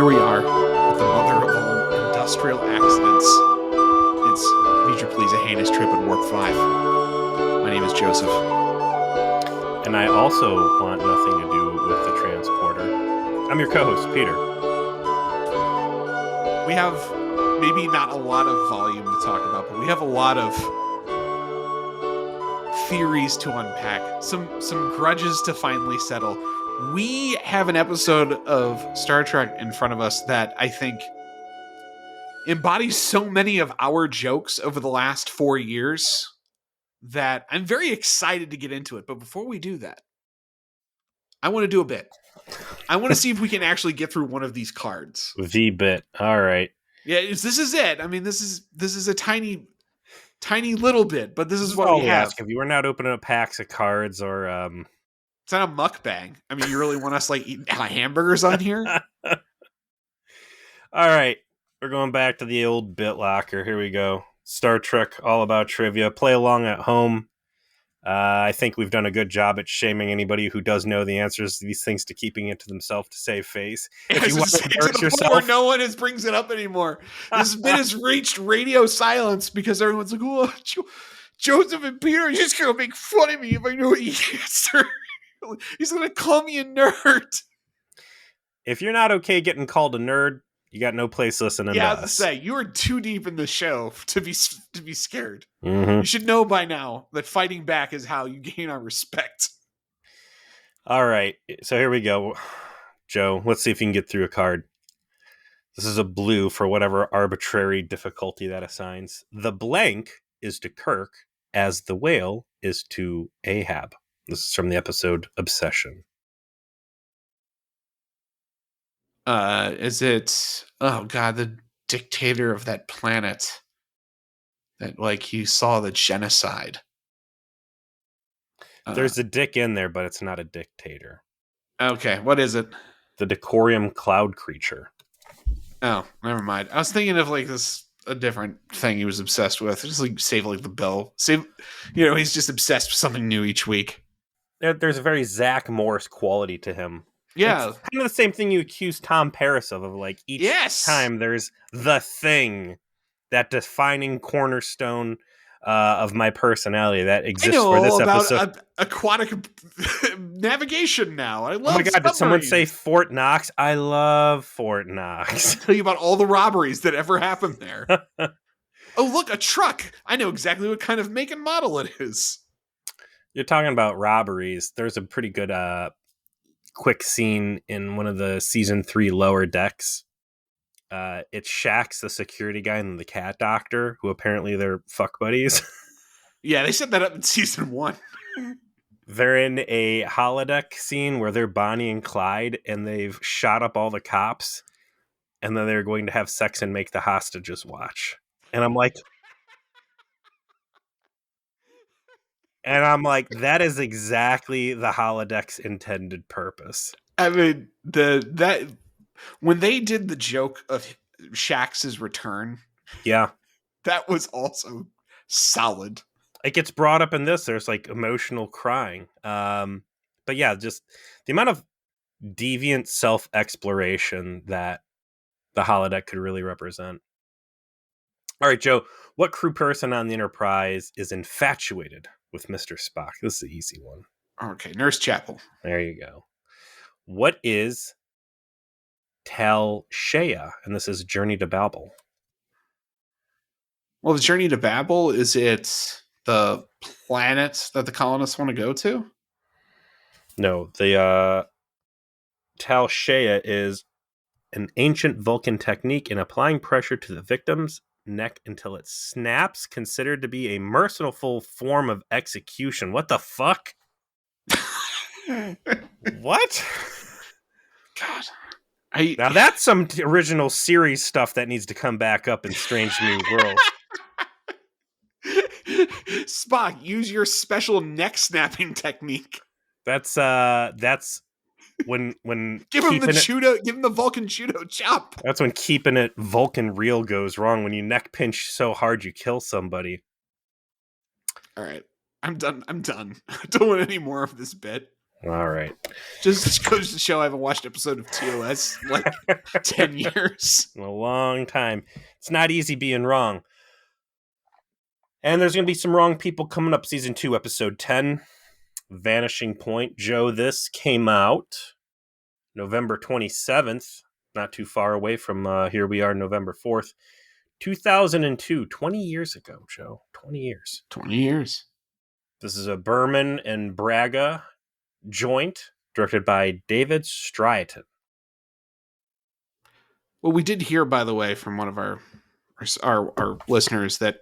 Here we are with the mother of all industrial accidents. It's Feature Please, a heinous trip at Warp 5. My name is Joseph. And I also want nothing to do with the transporter. I'm your co-host, Peter. We have maybe not a lot of volume to talk about, but we have a lot of theories to unpack, some grudges to finally settle. We have an episode of Star Trek in front of us that I think embodies so many of our jokes over the last 4 years that I'm very excited to get into it. But before we do that, I want to do a bit. I want to see if we can actually get through one of these cards. V-bit. All right. Yeah, this is it. I mean, this is a tiny little bit, but this is what all we have. Ask of you. We're not opening up packs of cards or It's not a mukbang. I mean, you really want us like eating hamburgers on here? All right. We're going back to the old bit locker. Here we go. Star Trek, all about trivia. Play along at home. I think we've done a good job at shaming anybody who does know the answers to these things to keeping it to themselves to save face. If you want to embarrass yourself, no one brings it up anymore. This bit has reached radio silence because everyone's like, "Oh, Joseph and Peter are just gonna make fun of me if I know the answer. He's gonna call me a nerd." If you're not okay getting called a nerd, you got no place listening to us. Yeah, I was to say, you are too deep in the show to be scared. Mm-hmm. You should know by now that fighting back is how you gain our respect. All right, so here we go. Joe, let's see if you can get through a card. This is a blue for whatever arbitrary difficulty that assigns. The blank is to Kirk as the whale is to Ahab. This is from the episode Obsession. Is it, oh god, the dictator of that planet that like he saw the genocide? There's a dick in there, but it's not a dictator. Okay, what is it? The Decorium Cloud Creature. Oh, never mind. I was thinking of like a different thing he was obsessed with. Just like save like the bill. He's just obsessed with something new each week. There's a very Zach Morris quality to him. Yeah. It's kind of the same thing you accuse Tom Paris of like each time there's the thing, that defining cornerstone of my personality that exists for this episode. About aquatic navigation now. I love Oh my god, did someone say Fort Knox? I love Fort Knox. I'll tell you about all the robberies that ever happened there. Oh, look, a truck. I know exactly what kind of make and model it is. You're talking about robberies. There's a pretty good quick scene in one of the season 3 lower decks. It's Shax, the security guy, and the cat doctor, who apparently they're fuck buddies. Yeah, they set that up in season 1. They're in a holodeck scene where they're Bonnie and Clyde, and they've shot up all the cops, and then they're going to have sex and make the hostages watch. And I'm like, that is exactly the holodeck's intended purpose. I mean, when they did the joke of Shax's return, yeah, that was also solid. It gets brought up in this. There's like emotional crying. But yeah, just the amount of deviant self-exploration that the holodeck could really represent. All right, Joe, what crew person on the Enterprise is infatuated with Mr. Spock? This is an easy one. Okay, Nurse Chapel. There you go. What is Tal Shea? And this is Journey to Babel. Well, the Journey to Babel, is it the planet that the colonists want to go to? No, the Tal Shea is an ancient Vulcan technique in applying pressure to the victim's neck until it snaps, considered to be a merciful form of execution. What the fuck? What? God. Now that's some original series stuff that needs to come back up in Strange New Worlds. Spock, use your special neck snapping technique. That's when give him the Vulcan judo chop. That's when keeping it Vulcan real goes wrong, when you neck pinch so hard you kill somebody. All right. I'm done. I don't want any more of this bit. All right. Just goes to show I haven't watched an episode of TOS in like 10 years. A long time. It's not easy being wrong. And there's going to be some wrong people coming up. Season 2, episode 10, Vanishing Point. Joe, this came out November 27th, not too far away from here we are, November 4th, 2002, 20 years ago, Joe. 20 years. 20 years. This is a Berman and Braga joint, directed by David Striaton. Well, we did hear, by the way, from one of our listeners that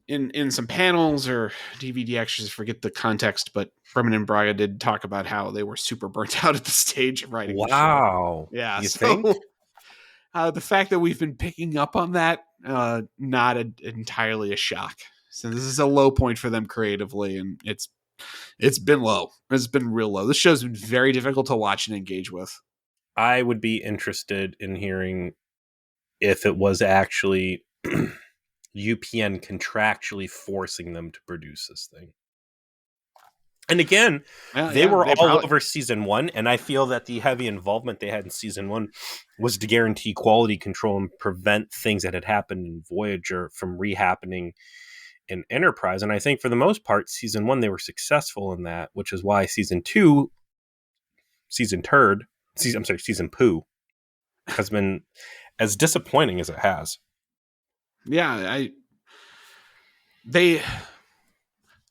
in some panels or DVD extras, forget the context, but Berman and Braga did talk about how they were super burnt out at the stage of writing. Wow. The show. Yeah. You think? The fact that we've been picking up on that, not entirely a shock. So this is a low point for them creatively, and it's been low. It's been real low. This show's been very difficult to watch and engage with. I would be interested in hearing if it was actually UPN contractually forcing them to produce this thing. And again, they were all over season 1, and I feel that the heavy involvement they had in season 1 was to guarantee quality control and prevent things that had happened in Voyager from rehappening in Enterprise. And I think for the most part, season 1, they were successful in that, which is why season poo has been as disappointing as it has. Yeah, they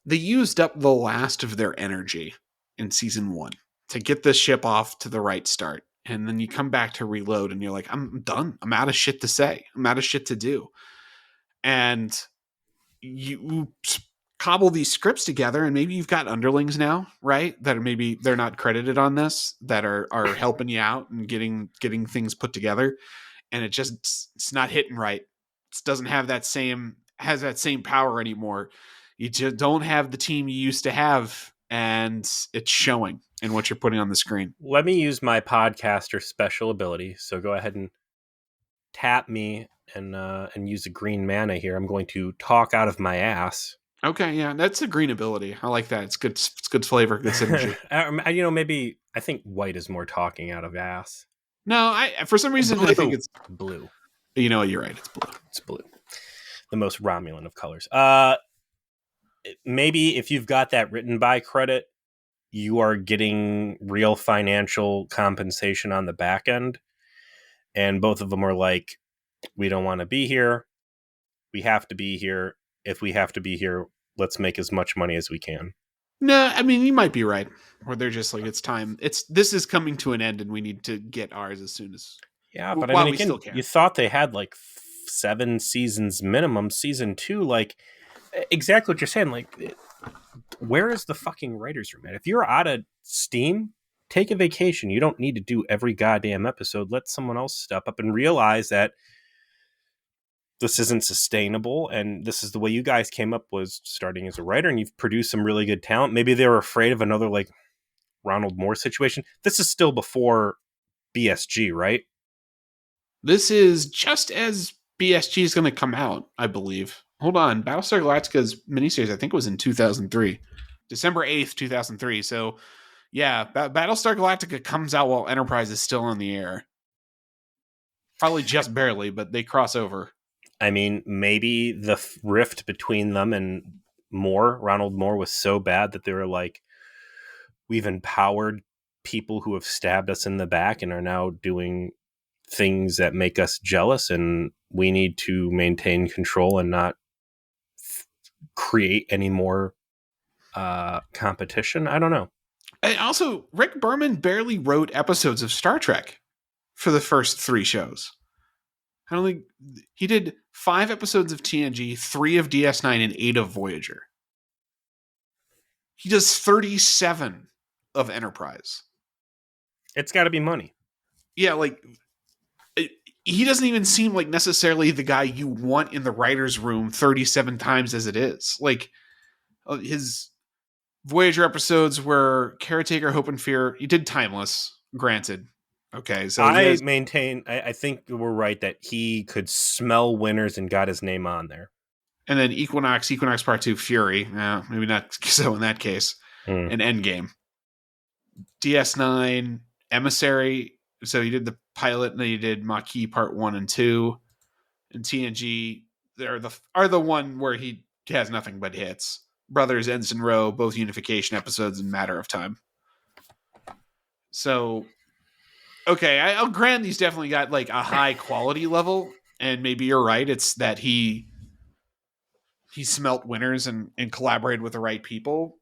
used up the last of their energy in season 1 to get this ship off to the right start. And then you come back to reload and you're like, I'm done. I'm out of shit to say. I'm out of shit to do. And you cobble these scripts together, and maybe you've got underlings now, right? That are maybe they're not credited on this, that are helping you out and getting things put together. And it's not hitting right. It doesn't have that same power anymore. You just don't have the team you used to have, and it's showing in what you're putting on the screen. Let me use my podcaster special ability. So go ahead and tap me and use a green mana here. I'm going to talk out of my ass. Okay, yeah, that's a green ability. I like that. It's good. It's good flavor. Good synergy. Maybe I think white is more talking out of ass. No, for some reason I think it's blue. You know, you're right. It's blue. It's blue. The most Romulan of colors. Maybe if you've got that written by credit, you are getting real financial compensation on the back end. And both of them are like, we don't want to be here. We have to be here. If we have to be here, let's make as much money as we can. No, I mean, you might be right. Or they're just like, it's time. This is coming to an end and we need to get ours as soon as. Yeah, but I mean, again, you thought they had like 7 seasons minimum. Season 2, like, exactly what you're saying. Like, where is the fucking writer's room at? If you're out of steam, take a vacation. You don't need to do every goddamn episode. Let someone else step up and realize that this isn't sustainable, and this is the way you guys came up, was starting as a writer, and you've produced some really good talent. Maybe they were afraid of another like Ronald Moore situation. This is still before BSG, right? This is just as BSG is going to come out, I believe. Hold on. Battlestar Galactica's miniseries, I think, was in 2003. December 8th, 2003. So, yeah, Battlestar Galactica comes out while Enterprise is still on the air. Probably just barely, but they cross over. I mean, maybe the rift between them and Ronald Moore, was so bad that they were like, we've empowered people who have stabbed us in the back and are now doing things that make us jealous, and we need to maintain control and not create any more competition. I don't know. And also, Rick Berman barely wrote episodes of Star Trek for the first 3 shows. I don't think he did 5 episodes of TNG, 3 of DS9, and 8 of Voyager. He does 37 of Enterprise. It's got to be money. Yeah, like, he doesn't even seem like necessarily the guy you want in the writer's room 37 times as it is. Like, his Voyager episodes were Caretaker, Hope and Fear. He did Timeless, granted. Okay, so I think we're right that he could smell winners and got his name on there. And then Equinox Part 2, Fury. Maybe not so in that case. And Endgame. DS9, Emissary. So you did the pilot, and then you did Maquis Part 1 and 2. And TNG are the one where he has nothing but hits. Brothers, Ensign Row, both unification episodes in Matter of Time. So, okay, I'll grant he's definitely got like a high quality level, and maybe you're right. It's that he smelt winners and collaborated with the right people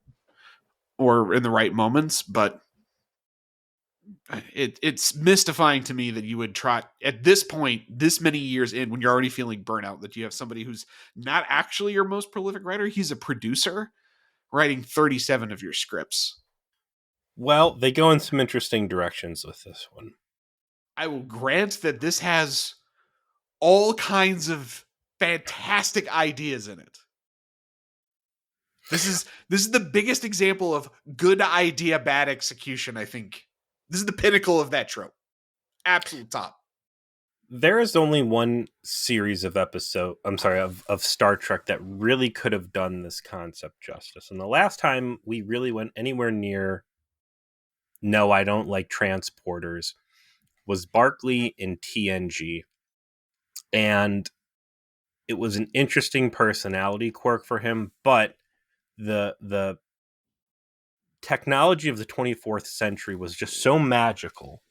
or in the right moments, but it's mystifying to me that you would try at this point, this many years in, when you're already feeling burnout, that you have somebody who's not actually your most prolific writer. He's a producer writing 37 of your scripts. Well, they go in some interesting directions with this one. I will grant that this has all kinds of fantastic ideas in it. This is the biggest example of good idea, bad execution, I think. This is the pinnacle of that trope. Absolute top. There is only one series of of Star Trek that really could have done this concept justice. And the last time we really went anywhere near no, I don't like transporters was Barclay in TNG. And it was an interesting personality quirk for him, but the technology of the 24th century was just so magical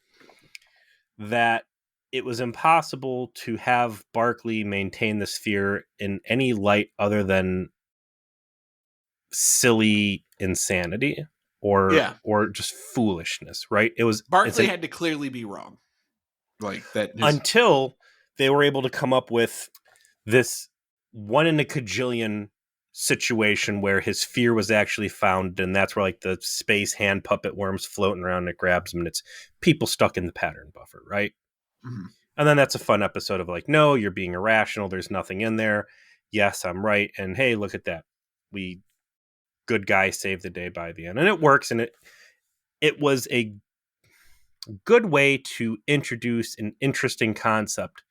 that it was impossible to have Barclay maintain the sphere in any light other than silly insanity or just foolishness, right? Barclay had to clearly be wrong. Like that until they were able to come up with this one in a cajillion situation where his fear was actually found, and that's where like the space hand puppet worms floating around and it grabs them, and it's people stuck in the pattern buffer, right? Mm-hmm. And then that's a fun episode of like, no, you're being irrational, there's nothing in there, yes, I'm right, and hey, look at that, we good guy saved the day by the end, and it works. And it was a good way to introduce an interesting concept.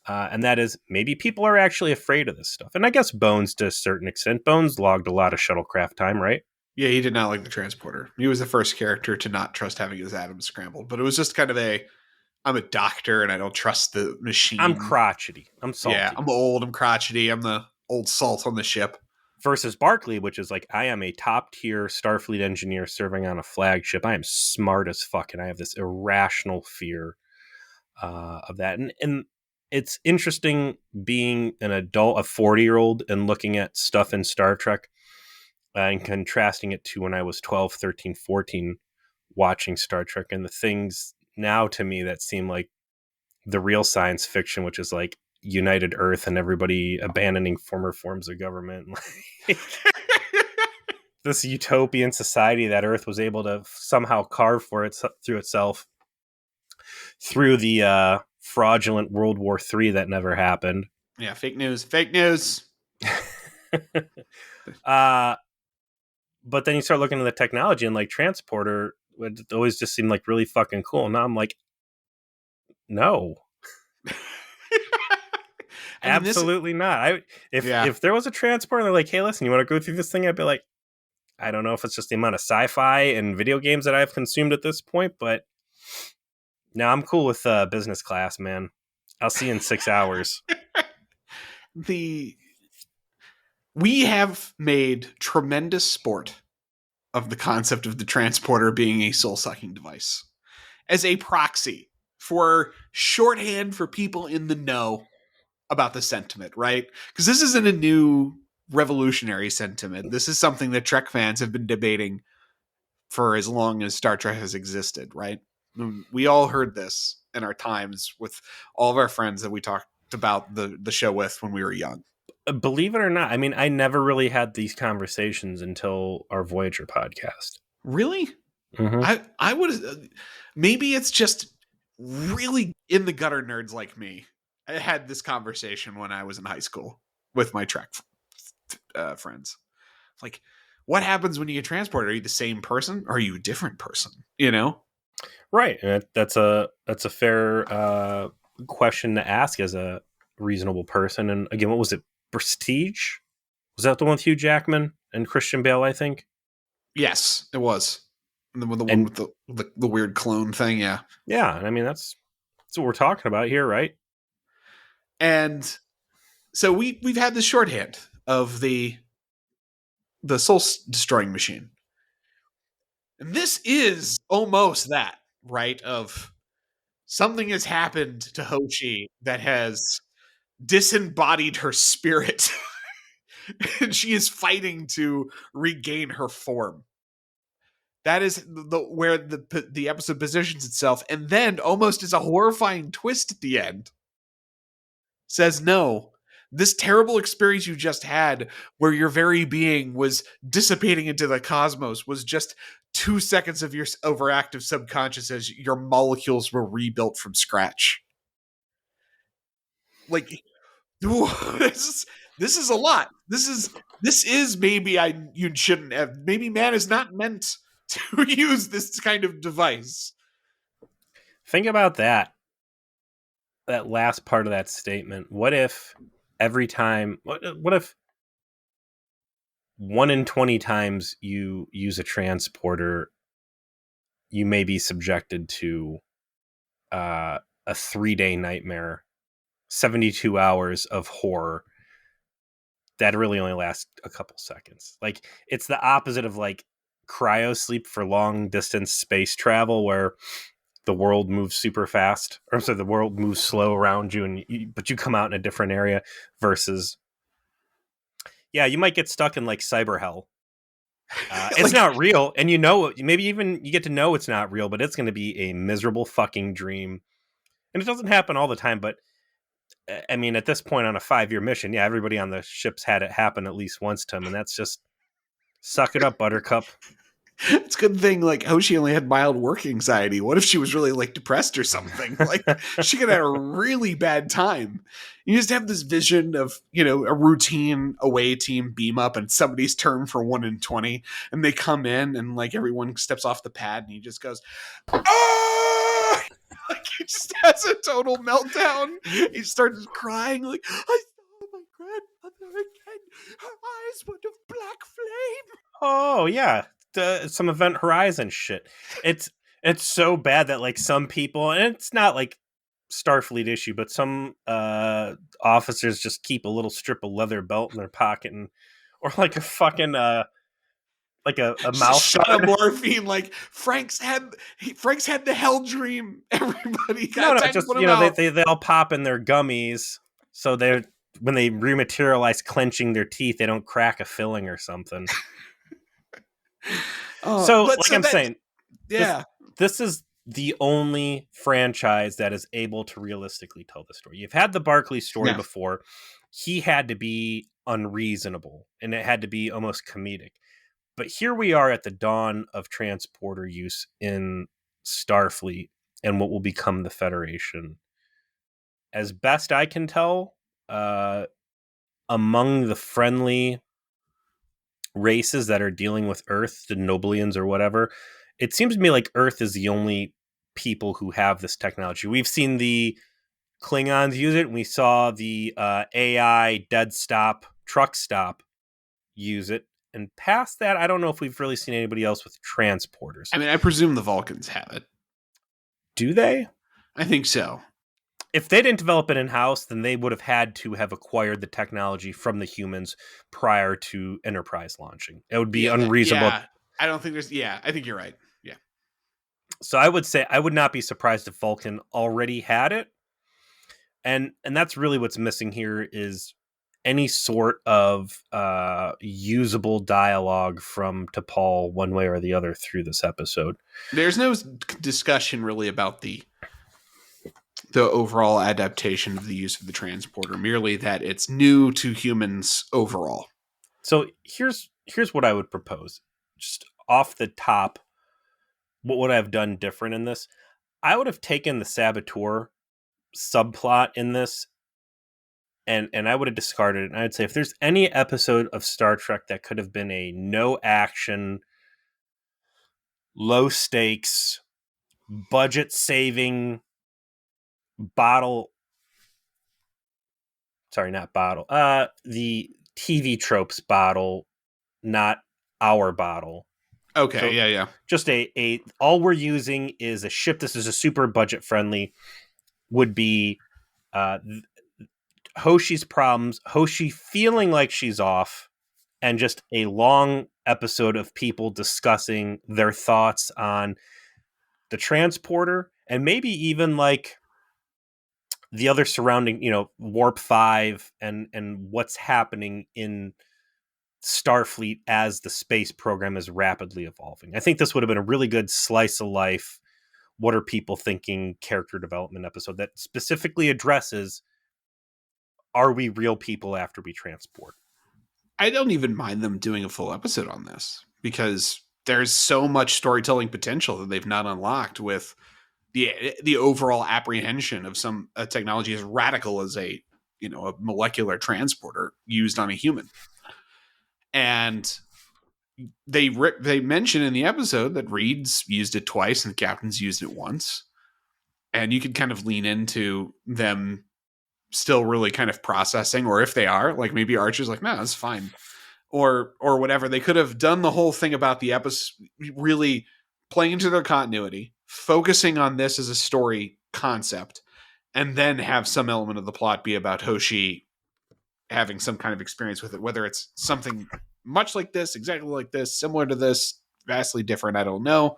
And that is maybe people are actually afraid of this stuff. And I guess Bones, to a certain extent, Bones logged a lot of shuttlecraft time, right? Yeah, he did not like the transporter. He was the first character to not trust having his atoms scrambled. But it was just kind of I'm a doctor and I don't trust the machine. I'm crotchety. I'm salty. Yeah, I'm old. I'm crotchety. I'm the old salt on the ship. Versus Barclay, which is like, I am a top tier Starfleet engineer serving on a flagship. I am smart as fuck, and I have this irrational fear of that. And it's interesting being an adult, a 40-year-old, and looking at stuff in Star Trek and contrasting it to when I was 12, 13, 14 watching Star Trek, and the things now to me that seem like the real science fiction, which is like United Earth and everybody abandoning former forms of government. This utopian society that Earth was able to somehow carve for it through itself through the fraudulent World War III that never happened. Yeah, fake news. But then you start looking at the technology, and like transporter would always just seem like really fucking cool. Now I'm like, no. Absolutely not. If there was a transporter and they're like, hey, listen, you want to go through this thing? I'd be like, I don't know if it's just the amount of sci-fi and video games that I've consumed at this point, but no, I'm cool with business class, man. I'll see you in 6 hours. We have made tremendous sport of the concept of the transporter being a soul-sucking device as a proxy for shorthand for people in the know about the sentiment, right? Because this isn't a new revolutionary sentiment. This is something that Trek fans have been debating for as long as Star Trek has existed, right? We all heard this in our times with all of our friends that we talked about the show with when we were young. Believe it or not, I mean, I never really had these conversations until our Voyager podcast. Really? Mm-hmm. I would maybe it's just really in the gutter nerds like me. I had this conversation when I was in high school with my Trek friends. Like, what happens when you get transported? Are you the same person or are you a different person? You know? Right. That's a fair question to ask as a reasonable person. And again, what was it? Prestige? Was that the one with Hugh Jackman and Christian Bale, I think? Yes, it was. And then with the one And with the weird clone thing, yeah. yeah, and I mean that's what we're talking about here, right? And so we've had this shorthand of the soul destroying machine. And this is almost that, right? Of something has happened to Hoshi that has disembodied her spirit and she is fighting to regain her form. That is where the episode positions itself, and then almost as a horrifying twist at the end says no. This terrible experience you just had, where your very being was dissipating into the cosmos, was just 2 seconds of your overactive subconscious as your molecules were rebuilt from scratch. Like, ooh, this is a lot. This is maybe you shouldn't have. Maybe man is not meant to use this kind of device. Think about that last part of that statement. What if every time what if 1 in 20 times you use a transporter, you may be subjected to a 3-day nightmare, 72 hours of horror that really only lasts a couple seconds. Like, it's the opposite of like cryo sleep for long distance space travel, where the world moves super fast, or so the world moves slow around you, but you come out in a different area. Versus, yeah, you might get stuck in like cyber hell. It's Like, not real, and maybe even you get to know it's not real, but it's going to be a miserable fucking dream. And it doesn't happen all the time, but I mean, at this point on a 5-year mission, yeah, everybody on the ship's had it happen at least once to them, and that's just suck it up, Buttercup. it's a good thing like Hoshi only had mild work anxiety. What if she was really like depressed or something? Like she could have a really bad time. You just have this vision of, a routine away team beam up and somebody's turn for 1 in 20 and they come in and like everyone steps off the pad and he just goes, ah! Like he just has a total meltdown. He starts crying like, I saw my grandmother again. Her eyes were of black flame. Oh yeah, some Event Horizon shit. It's so bad that like some people, and it's not like Starfleet issue, but some officers just keep a little strip of leather belt in their pocket, or like a fucking like a Just a mouth shot of guard. morphine. Like Frank's had the hell dream. Everybody No, got no, time to just put him out. they all pop in their gummies, so they're when they rematerialize, clenching their teeth, they don't crack a filling or something. So, But like so I'm that saying, this yeah, this is the only franchise that is able to realistically tell the story. You've had the Barclay story yeah. before. He had to be unreasonable, and it had to be almost comedic. But here we are at the dawn of transporter use in Starfleet and what will become the Federation. As best I can tell, among the friendly races that are dealing with Earth, the Noblians or whatever, it seems to me like Earth is the only people who have this technology. We've seen the Klingons use it. We saw the AI dead stop truck stop use it. And past that, I don't know if we've really seen anybody else with transporters. I mean, I presume the Vulcans have it. Do they? I think so. If they didn't develop it in house, then they would have had to have acquired the technology from the humans prior to Enterprise launching. It would be unreasonable. Yeah. I don't think there's. Yeah, I think you're right. Yeah. So I would say I would not be surprised if Vulcan already had it. And that's really what's missing here is any sort of usable dialogue from T'Pol one way or the other through this episode. There's no discussion really about the overall adaptation of the use of the transporter, merely that it's new to humans overall. So here's what I would propose. Just off the top, what would I have done different in this? I would have taken the saboteur subplot in this and I would have discarded it. And I'd say if there's any episode of Star Trek that could have been a no action, low stakes, budget saving bottle, sorry, not bottle, the TV tropes bottle, not our bottle. Okay, So yeah. just a all we're using is a ship. This is a super budget friendly. Would be uh, Hoshi's problems, Hoshi feeling like she's off, and just a long episode of people discussing their thoughts on the transporter and maybe even like the other surrounding, Warp 5 and what's happening in Starfleet as the space program is rapidly evolving. I think this would have been a really good slice of life, what are people thinking character development episode that specifically addresses, are we real people after we transport? I don't even mind them doing a full episode on this because there's so much storytelling potential that they've not unlocked with the overall apprehension of some technology as radical as a molecular transporter used on a human. And they mention in the episode that Reed's used it twice and the captain's used it once, and you could kind of lean into them still really kind of processing, or if they are, like maybe Archer's like, no, that's fine, or whatever. They could have done the whole thing about the episode really playing into their continuity, focusing on this as a story concept, and then have some element of the plot be about Hoshi having some kind of experience with it, whether it's something much like this, exactly like this, similar to this, vastly different, I don't know.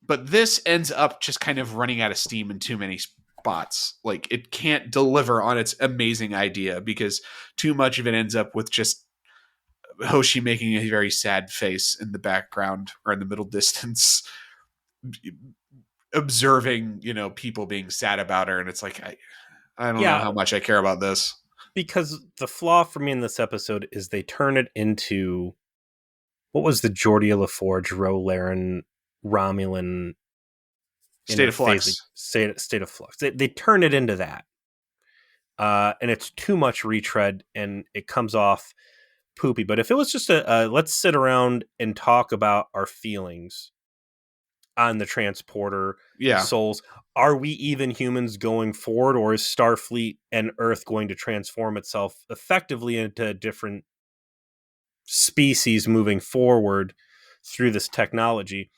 But this ends up just kind of running out of steam in too many spots. Like it can't deliver on its amazing idea because too much of it ends up with just Hoshi making a very sad face in the background or in the middle distance, observing, people being sad about her. And it's like, I don't know Yeah, how much I care about this. because the flaw for me in this episode is they turn it into, what was the Geordie LaForge, Ro Laren, Romulan State of interphasic flux. state of flux. They turn it into that. And it's too much retread and it comes off poopy. But if it was just a let's sit around and talk about our feelings on the transporter, the Yeah. souls, are we even humans going forward, or is Starfleet and Earth going to transform itself effectively into different species moving forward through this technology?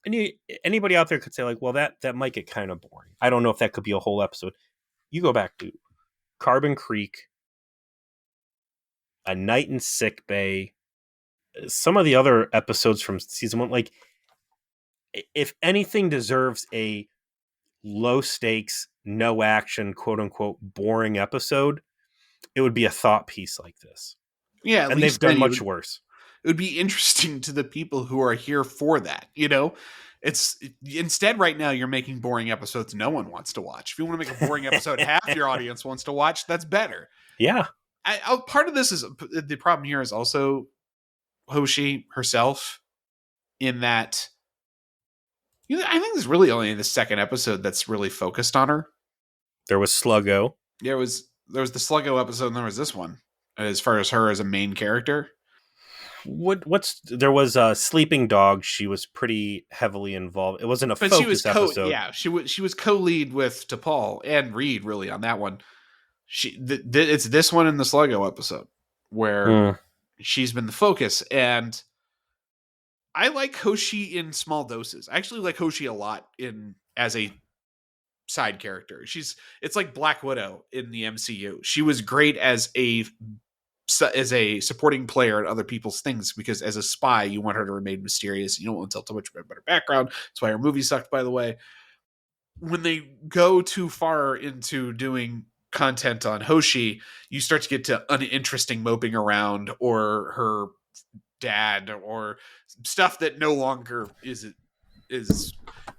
And anybody out there could say like, well, that might get kind of boring. I don't know if that could be a whole episode. You go back to Carbon Creek, A Night in Sick Bay, some of the other episodes from season 1. Like, if anything deserves a low stakes, no action, quote unquote, boring episode, it would be a thought piece like this. Yeah, at And they've least done then much worse. it would be interesting to the people who are here for that. It's instead right now you're making boring episodes no one wants to watch. If you want to make a boring episode half your audience wants to watch, that's better. Yeah. Part of this is the problem here is also Hoshi herself, in that I think this is really only the second episode that's really focused on her. There was Sluggo. There was the Sluggo episode and there was this one as far as her as a main character. There was a Sleeping Dog. She was pretty heavily involved. It wasn't a But she was focus episode. yeah, she was co-lead with T'Pol and Reed really on that one. It's this one in the Sluggo episode where she's been the focus, and I like Hoshi in small doses. I actually like Hoshi a lot as a side character. It's like Black Widow in the MCU. She was great as a supporting player in other people's things, because as a spy you want her to remain mysterious. You don't want to tell too much about her background. That's why her movie sucked, by the way. When they go too far into doing content on Hoshi, you start to get to uninteresting moping around or her dad or stuff that no longer is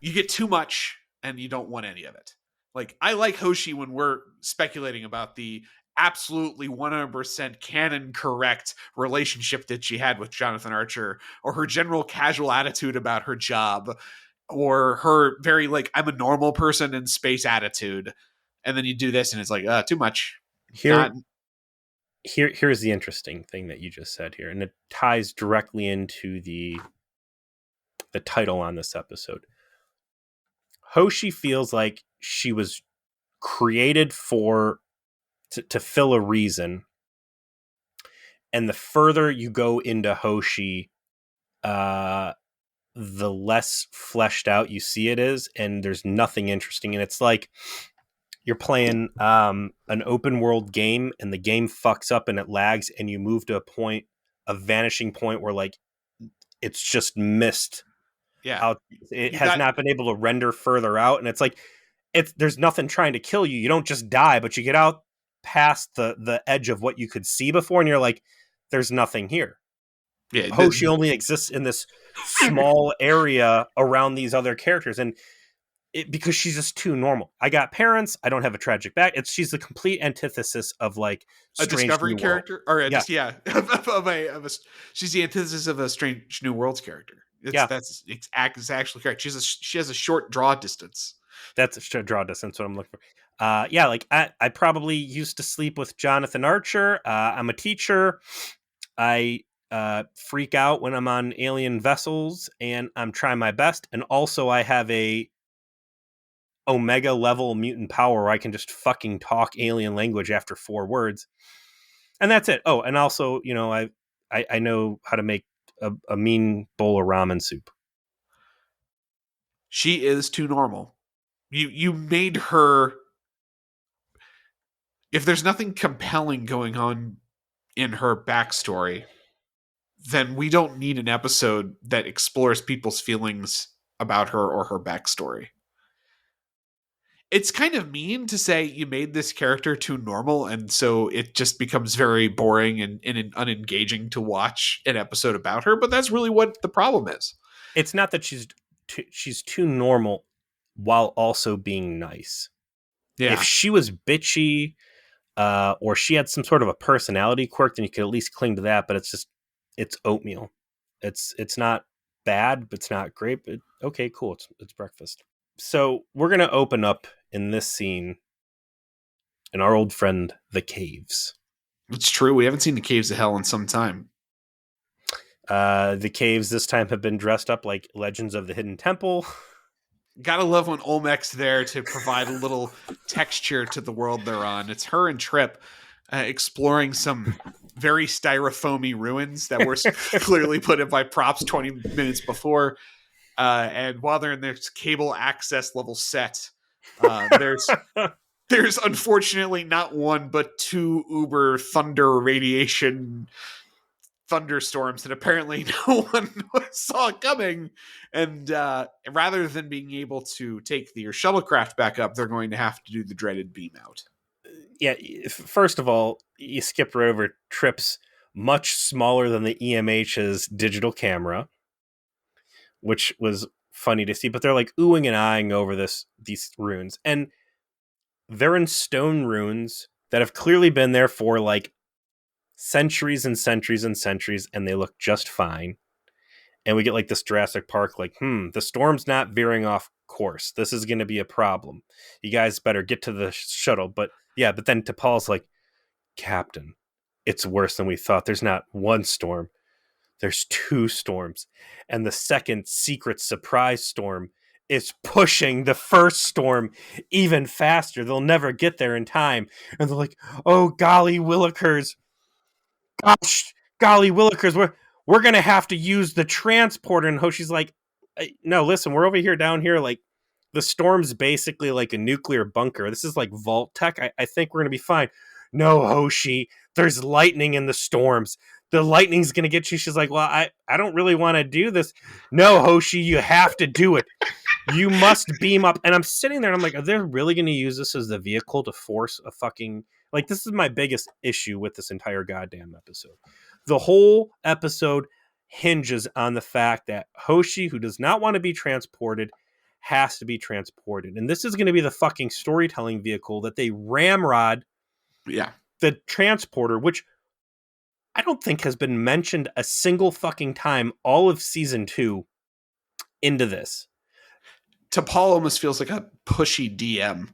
you get too much and you don't want any of it. Like, I like Hoshi when we're speculating about the absolutely 100% canon correct relationship that she had with Jonathan Archer, or her general casual attitude about her job, or her very like, I'm a normal person in space attitude. And then you do this and it's like, too much. Not Here's the interesting thing that you just said here, and it ties directly into the title on this episode. Hoshi feels like she was created to fill a reason, and the further you go into Hoshi, uh, the less fleshed out you see it is, and there's nothing interesting. And it's like you're playing an open world game, and the game fucks up and it lags, and you move to a vanishing point where like it's just missed Yeah. out. It has That not been able to render further out, and it's like there's nothing trying to kill you. You don't just die, but you get out past the edge of what you could see before, and you're like, there's nothing here. yeah, Hoshi only exists in this small area around these other characters, and because she's just too normal. I got parents. I don't have a tragic back. She's the complete antithesis of like a Strange discovery New World. character, or Yeah, just she's the antithesis of a Strange New Worlds character. yeah, It's actually correct. She has a short draw distance. that's a draw distance. What I'm looking for. Yeah, like I probably used to sleep with Jonathan Archer. I'm a teacher. I freak out when I'm on alien vessels, and I'm trying my best. And also, I have a Omega level mutant power where I can just fucking talk alien language after 4 words, and that's it. Oh, and also, you know, I know how to make a mean bowl of ramen soup. She is too normal. You made her. If there's nothing compelling going on in her backstory, then we don't need an episode that explores people's feelings about her or her backstory. It's kind of mean to say you made this character too normal, and so it just becomes very boring and unengaging to watch an episode about her, but that's really what the problem is. It's not that she's too normal while also being nice. If Yeah. she was bitchy, or she had some sort of a personality quirk, then you could at least cling to that. But it's oatmeal. It's not bad, but it's not great. But okay, cool. It's breakfast. So we're gonna open up in this scene in our old friend the caves. It's true. We haven't seen the Caves of Hell in some time. The caves this time have been dressed up like Legends of the Hidden Temple. Gotta love when Olmec's there to provide a little texture to the world they're on. It's her and Trip exploring some very styrofoamy ruins that were clearly put in by props 20 minutes before. And while they're in this cable access level set, there's unfortunately not one but 2 uber thunder radiation thunderstorms that apparently no one saw coming, and rather than being able to take their shuttlecraft back up, they're going to have to do the dreaded beam out. Yeah, first of all, you skipped right over Trip's much smaller than the EMH's digital camera, which was funny to see. But they're like oohing and eyeing over these runes, and they're in stone runes that have clearly been there for like centuries and centuries and centuries, and they look just fine. And we get like this Jurassic Park, like, the storm's not veering off course. This is going to be a problem. You guys better get to the shuttle. But then T'Pol's like, Captain, it's worse than we thought. There's not one storm. There's 2 storms. And the second secret surprise storm is pushing the first storm even faster. They'll never get there in time. And they're like, oh, golly willikers. Gosh, golly willikers, we're gonna have to use the transporter. And Hoshi's like, no, listen, we're over here down here. Like, the storm's basically like a nuclear bunker. This is like vault tech. I think we're gonna be fine. No, Hoshi, there's lightning in the storms. The lightning's gonna get you. She's like, well, I don't really want to do this. No, Hoshi, you have to do it. You must beam up. And I'm sitting there and I'm like, are they really gonna use this as the vehicle to force a fucking, like, this is my biggest issue with this entire goddamn episode. The whole episode hinges on the fact that Hoshi, who does not want to be transported, has to be transported. And this is going to be the fucking storytelling vehicle that they ramrod the transporter, which I don't think has been mentioned a single fucking time all of season 2 into this. T'Pol almost feels like a pushy DM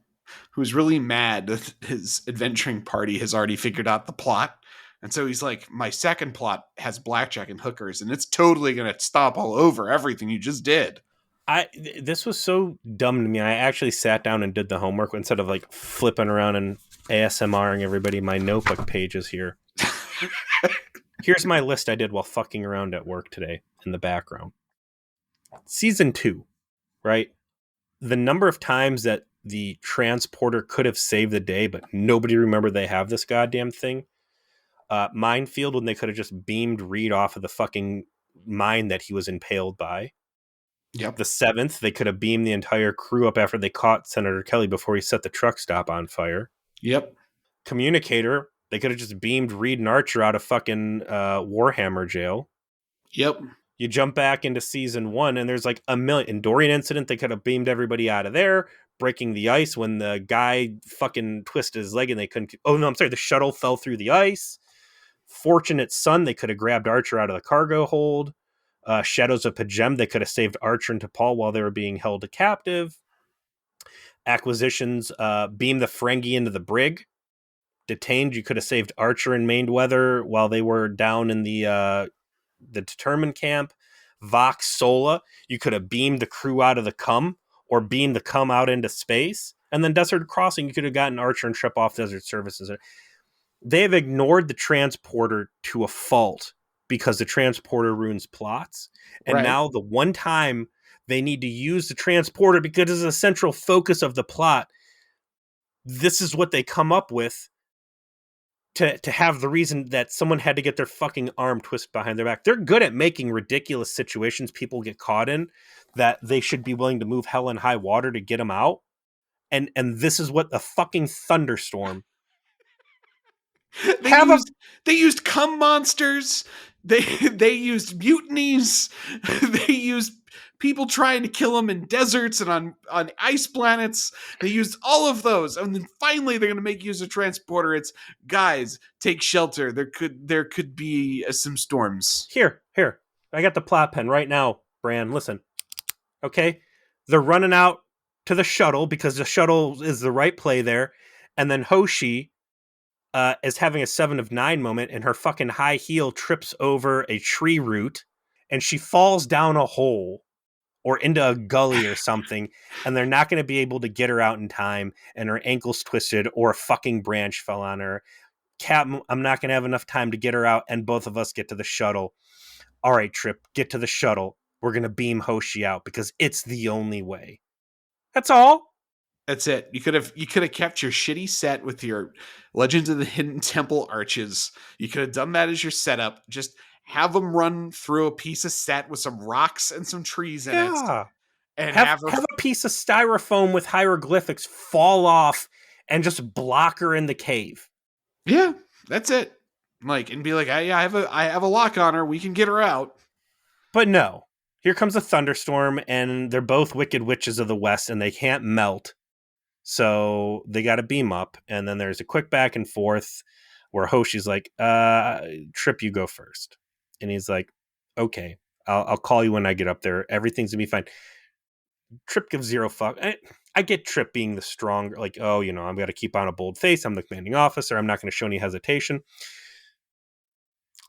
who's really mad that his adventuring party has already figured out the plot. And so he's like, my second plot has blackjack and hookers, and it's totally going to stomp all over everything you just did. This was so dumb to me. I actually sat down and did the homework instead of like flipping around and ASMRing everybody my notebook pages here. Here's my list I did while fucking around at work today in the background. Season 2, right? The number of times that the transporter could have saved the day, but nobody remembered they have this goddamn thing. Minefield, when they could have just beamed Reed off of the fucking mine that he was impaled by. Yep. The 7th, they could have beamed the entire crew up after they caught Senator Kelly before he set the truck stop on fire. Yep. Communicator, they could have just beamed Reed and Archer out of fucking Warhammer jail. Yep. You jump back into season 1, and there's like a million. In Dorian Incident, they could have beamed everybody out of there, breaking the ice when the guy fucking twisted his leg and they couldn't. Oh, no, I'm sorry. The shuttle fell through the ice. Fortunate Son, they could have grabbed Archer out of the cargo hold. Shadows of Pajem, they could have saved Archer and T'Pol while they were being held captive. Acquisitions, beam the Ferengi into the brig. Detained, you could have saved Archer and Mainweather while they were down in the Determined camp. Vox Sola, you could have beamed the crew out of the Cum or beamed the Cum out into space. And then Desert Crossing, you could have gotten Archer and Trip off Desert Services. They have ignored the transporter to a fault because the transporter ruins plots. And Right. now the one time they need to use the transporter because it's a central focus of the plot, this is what they come up with to have the reason that someone had to get their fucking arm twisted behind their back. They're good at making ridiculous situations people get caught in that they should be willing to move hell and high water to get them out. And this is what the fucking thunderstorm. They used cum monsters. They used mutinies. They used people trying to kill them in deserts and on ice planets. They used all of those, and then finally they're going to make use of transporter. It's guys, take shelter. There could be some storms. Here, I got the plot pen right now, Bran. Listen, okay, they're running out to the shuttle because the shuttle is the right play there, and then Hoshi is having a 7 of 9 moment, and her fucking high heel trips over a tree root, and she falls down a hole or into a gully or something, and they're not going to be able to get her out in time, and her ankle's twisted, or a fucking branch fell on her. Captain, I'm not going to have enough time to get her out, and both of us get to the shuttle. All right, Trip, get to the shuttle. We're going to beam Hoshi out because it's the only way. That's all. That's it. You could have kept your shitty set with your Legends of the Hidden Temple arches. You could have done that as your setup. Just have them run through a piece of set with some rocks and some trees in it. And have a piece of styrofoam with hieroglyphics fall off and just block her in the cave. Yeah, that's it. Like, and be like, I have a lock on her. We can get her out. But no. Here comes a thunderstorm, and they're both wicked witches of the West, and they can't melt. So they got to beam up, and then there's a quick back and forth where Hoshi's like, Trip, you go first. And he's like, okay, I'll call you when I get up there. Everything's going to be fine. Trip gives zero fuck. I get Trip being the stronger, like, oh, I've got to keep on a bold face. I'm the commanding officer. I'm not going to show any hesitation.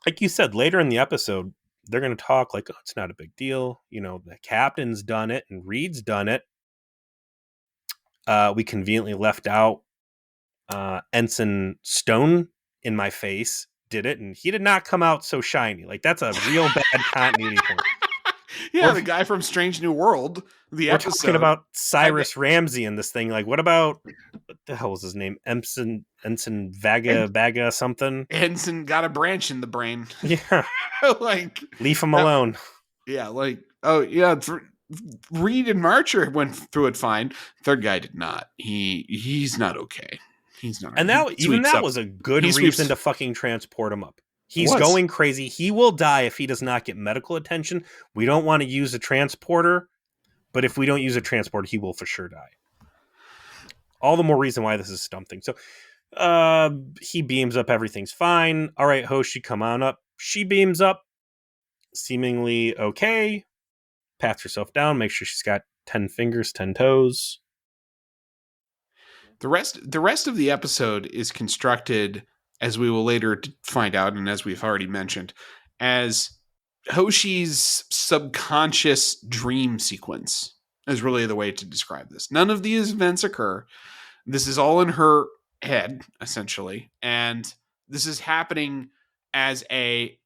Like you said, later in the episode, they're going to talk like, oh, it's not a big deal. The captain's done it and Reed's done it. We conveniently left out Ensign Stone in my face did it, and he did not come out so shiny. Like, that's a real bad continuity point. Yeah, the guy from Strange New World. We're talking about Cyrus Ramsey in this thing. Like, what the hell was his name? Ensign Baga something? Ensign got a branch in the brain. Yeah. Like, leave him alone. Yeah, like, oh, yeah, Reed and Archer went through it fine. Third guy did not. He's not okay. He's not. And that was a good reason to fucking transport him up. He's going crazy. He will die if he does not get medical attention. We don't want to use a transporter, but if we don't use a transporter, he will for sure die. All the more reason why this is something. So he beams up. Everything's fine. All right, Hoshi, come on up. She beams up. Seemingly okay. Pats herself down. Make sure she's got 10 fingers, 10 toes. The rest of the episode is constructed, as we will later find out, and as we've already mentioned, as Hoshi's subconscious dream sequence is really the way to describe this. None of these events occur. This is all in her head, essentially. And this is happening as a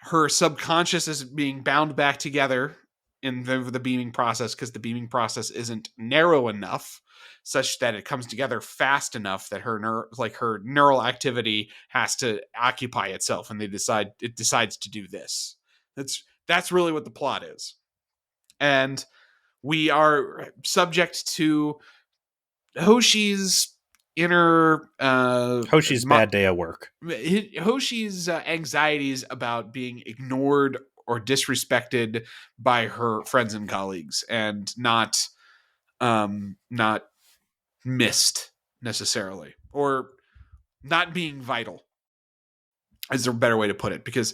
her subconscious is being bound back together in the beaming process because the beaming process isn't narrow enough such that it comes together fast enough that her neural activity has to occupy itself, and it decides to do this. That's really what the plot is. And we are subject to Hoshi's inner Hoshi's bad day at work. Hoshi's anxieties about being ignored or disrespected by her friends and colleagues, and not missed necessarily, or not being vital is a better way to put it, because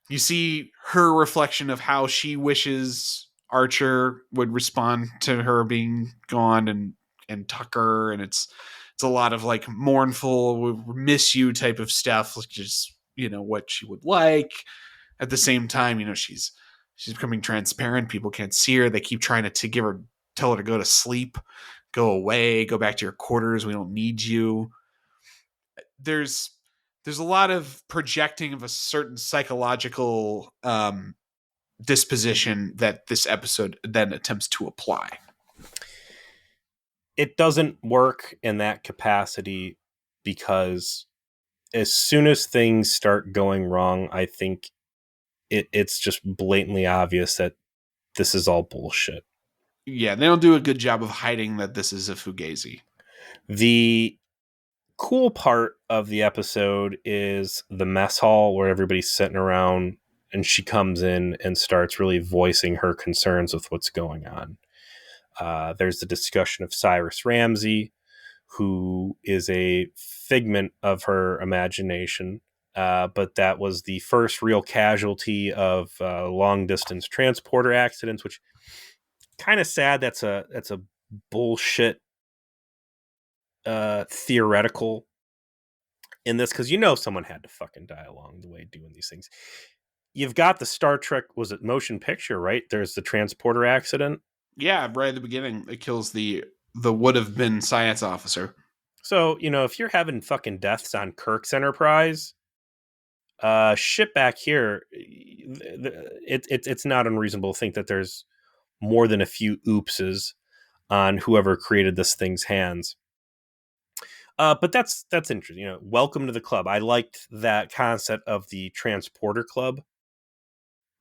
you see her reflection of how she wishes Archer would respond to her being gone, and Tucker, and it's a lot of like mournful miss you type of stuff, which is what she would like. At the same time, she's becoming transparent. People can't see her. They keep trying to tell her to go to sleep, go away, go back to your quarters. We don't need you. There's a lot of projecting of a certain psychological disposition that this episode then attempts to apply. It doesn't work in that capacity because as soon as things start going wrong, I think it's just blatantly obvious that this is all bullshit. Yeah, they don't do a good job of hiding that this is a fugazi. The cool part of the episode is the mess hall where everybody's sitting around and she comes in and starts really voicing her concerns with what's going on. There's the discussion of Cyrus Ramsey, who is a figment of her imagination, but that was the first real casualty of long-distance transporter accidents, which kind of sad. That's a bullshit theoretical in this, because someone had to fucking die along the way doing these things. You've got the Star Trek, was it motion picture, right? There's the transporter accident. Yeah, right at the beginning, it kills the would have been science officer. So, if you're having fucking deaths on Kirk's Enterprise, shit back here, it's not unreasonable to think that there's more than a few oopses on whoever created this thing's hands. But that's interesting. Welcome to the club. I liked that concept of the transporter club,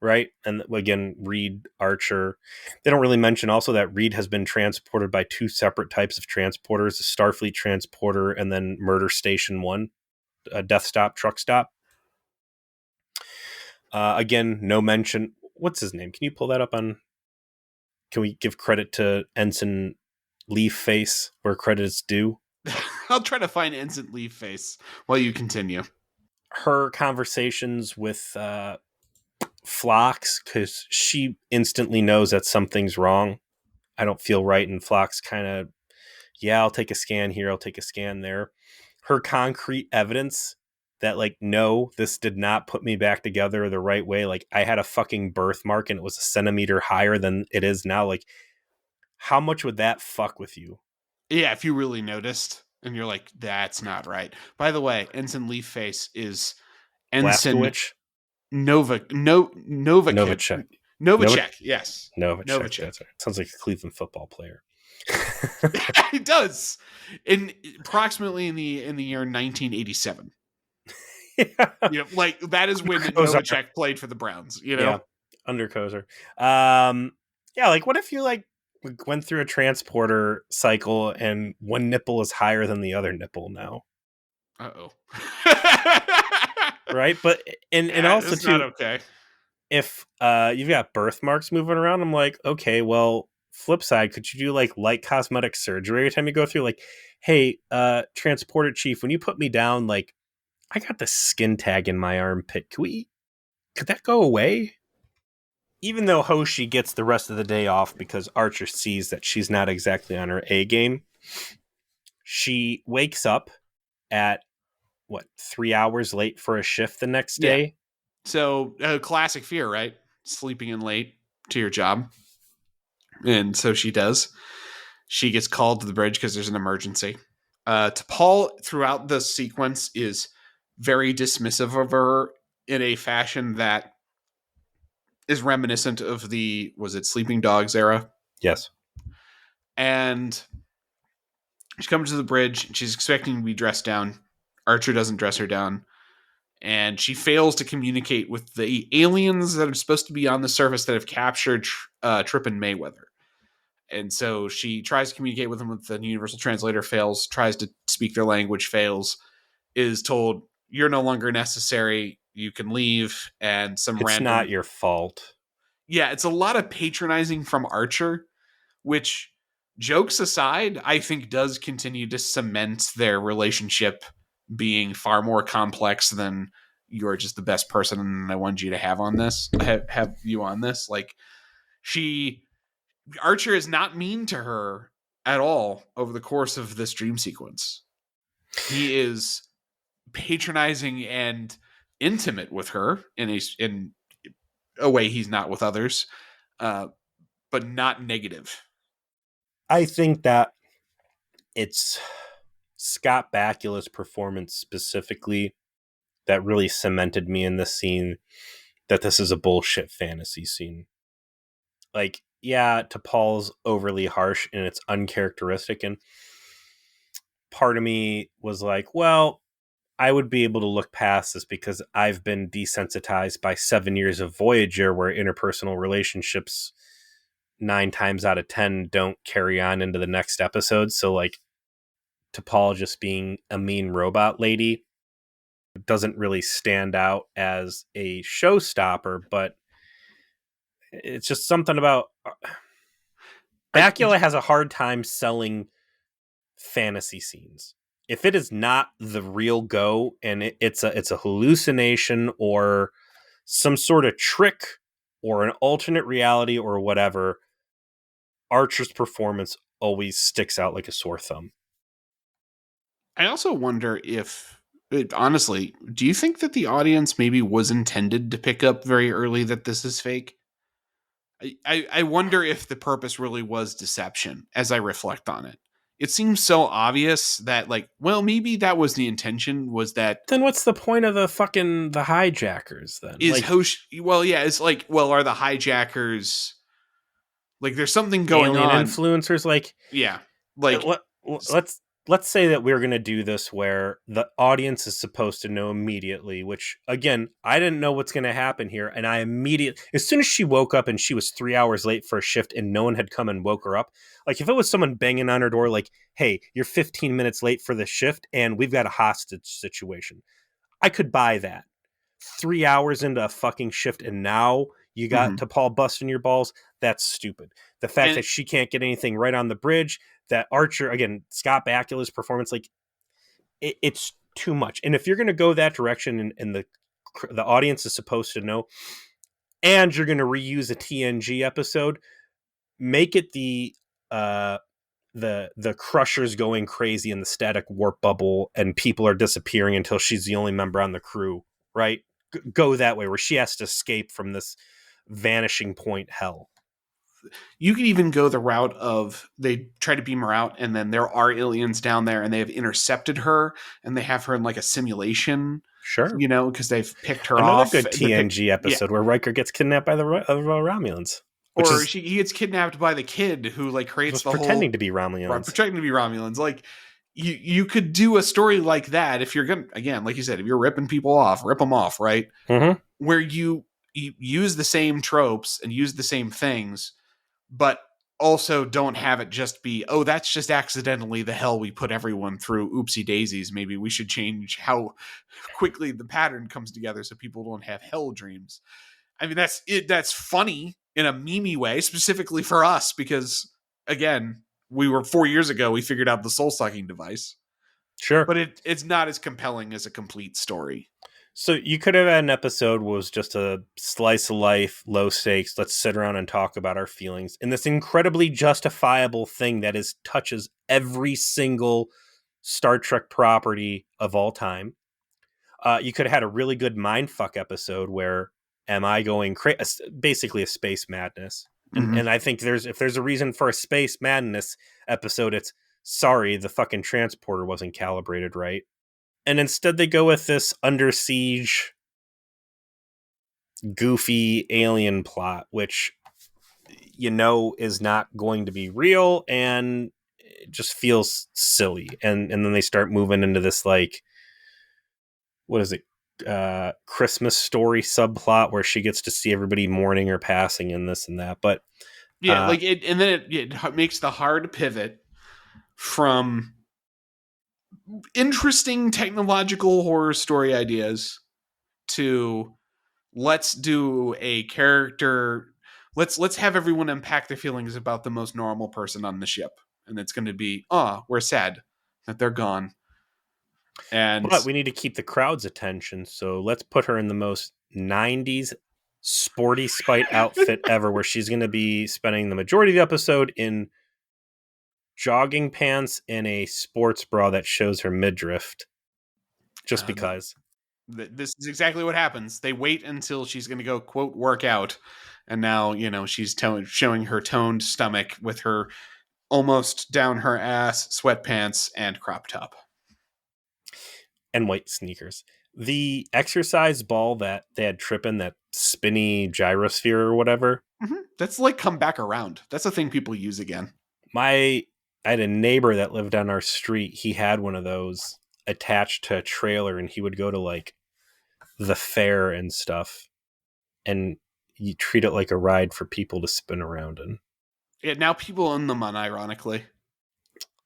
right? And again, Reed, Archer. They don't really mention also that Reed has been transported by two separate types of transporters: the Starfleet transporter and then Murder Station 1, a Death Stop, Truck Stop. Again, no mention. What's his name? Can you pull that up on? Can we give credit to Ensign Leaf Face where credit is due? I'll try to find Ensign Leaf Face while you continue. Her conversations with Phlox, because she instantly knows that something's wrong. I don't feel right, and Phlox kind of, I'll take a scan here, I'll take a scan there. Her concrete evidence that, like, no, this did not put me back together the right way. Like, I had a fucking birthmark and it was a centimeter higher than it is now. Like, how much would that fuck with you? Yeah, if you really noticed and you're like, that's not right. By the way, Ensign Leaf Face is Ensign Blazkowicz? Novacek. Novacek, yes. Novacek. That's right. Sounds like a Cleveland football player. It does. Approximately in the year 1987. Yeah. Like that is when Novacek played for the Browns, Yeah, under Kozer. Like what if you like went through a transporter cycle and one nipple is higher than the other nipple now? Uh-oh. Right? But and also it's too, not okay. If you've got birthmarks moving around, I'm like, okay, well, flip side, could you do like light cosmetic surgery every time you go through? Like, hey, transporter chief, when you put me down, like, I got the skin tag in my armpit. Could that go away? Even though Hoshi gets the rest of the day off because Archer sees that she's not exactly on her A game, she wakes up at 3 hours late for a shift the next day. Yeah. So classic fear, right? Sleeping in late to your job. And so she does. She gets called to the bridge because there's an emergency. T'Pol throughout the sequence is very dismissive of her in a fashion that is reminiscent of the, was it Sleeping Dogs era? Yes. And she comes to the bridge and she's expecting to be dressed down. Archer doesn't dress her down. And she fails to communicate with the aliens that are supposed to be on the surface that have captured Trip and Mayweather. And so she tries to communicate with them with the universal translator, fails, tries to speak their language, fails, is told, you're no longer necessary, you can leave, and some It's random... not your fault. Yeah, it's a lot of patronizing from Archer, which, jokes aside, I think does continue to cement their relationship being far more complex than you're just the best person and I wanted you to have on this, have you on this. Like, Archer is not mean to her at all over the course of this dream sequence. He is patronizing and intimate with her in a way he's not with others, but not negative. I think that it's Scott Bakula's performance specifically that really cemented me in this scene that this is a bullshit fantasy scene. Like, yeah, T'Pol's overly harsh and it's uncharacteristic, and part of me was like, well, I would be able to look past this because I've been desensitized by 7 years of Voyager where interpersonal relationships 9 times out of 10 don't carry on into the next episode. So like T'Pol just being a mean robot lady doesn't really stand out as a showstopper, but it's just something about Bakula has a hard time selling fantasy scenes. If it is not the real go and it's a hallucination or some sort of trick or an alternate reality or whatever, Archer's performance always sticks out like a sore thumb. I also wonder if, honestly, do you think that the audience maybe was intended to pick up very early that this is fake? I wonder if the purpose really was deception as I reflect on it. It seems so obvious that, like, well, maybe that was the intention, was that... Then what's the point of the hijackers then? Is like, Hosh... Well, yeah, it's like, well, are the hijackers... Like, there's something going alien on. Influencers? Like, yeah. Like, let's say that we're going to do this where the audience is supposed to know immediately, which again, I didn't know what's going to happen here. And I immediately, as soon as she woke up and she was 3 hours late for a shift and no one had come and woke her up, like if it was someone banging on her door, like, hey, you're 15 minutes late for the shift and we've got a hostage situation, I could buy that. 3 hours into a fucking shift and now you got T'Pol busting your balls. That's stupid. The fact that she can't get anything right on the bridge, that Archer, again, Scott Bakula's performance, like it's too much. And if you're going to go that direction and the audience is supposed to know, and you're going to reuse a TNG episode, make it the Crusher's going crazy in the static warp bubble and people are disappearing until she's the only member on the crew, right? Go that way where she has to escape from this vanishing point hell. You could even go the route of they try to beam her out and then there are aliens down there and they have intercepted her and they have her in like a simulation. Sure. You know, because they've picked her off. Another good TNG episode where Riker gets kidnapped by the Romulans. Or he gets kidnapped by the kid who like creates the pretending to be Romulans. Pretending to be Romulans. Like, you could do a story like that if you're gonna, again, like you said, if you're ripping people off, rip them off, right? Mm-hmm. Where you use the same tropes and use the same things, but also don't have it just be, oh, that's just accidentally the hell we put everyone through. Oopsie daisies. Maybe we should change how quickly the pattern comes together so people don't have hell dreams. I mean, that's funny in a meme way, specifically for us, because again, we were 4 years ago, we figured out the soul-sucking device. Sure. But it's not as compelling as a complete story. So you could have had an episode was just a slice of life, low stakes. Let's sit around and talk about our feelings. And this incredibly justifiable thing that touches every single Star Trek property of all time. You could have had a really good mindfuck episode where am I going crazy? Basically a space madness. And I think if there's a reason for a space madness episode, it's sorry, the fucking transporter wasn't calibrated right. And instead they go with this under siege goofy alien plot, which is not going to be real, and it just feels silly. And then they start moving into this, like, what is it? Christmas story subplot where she gets to see everybody mourning her passing and this and that. But Yeah, like it, and then it makes the hard pivot from interesting technological horror story ideas to let's do a character, let's have everyone unpack their feelings about the most normal person on the ship, and it's going to be, we're sad that they're gone. And but we need to keep the crowd's attention, so let's put her in the most 90s sporty spite outfit ever, where she's going to be spending the majority of the episode in jogging pants and a sports bra that shows her midriff, just because. this is exactly what happens. They wait until she's going to go, quote, work out, and now she's showing her toned stomach with her almost down her ass sweatpants and crop top and white sneakers. The exercise ball that they had tripping, that spinny gyrosphere or whatever. Mm-hmm. That's like come back around. That's a thing people use again. I had a neighbor that lived on our street. He had one of those attached to a trailer, and he would go to like the fair and stuff, and you treat it like a ride for people to spin around in. Yeah, now people own them unironically.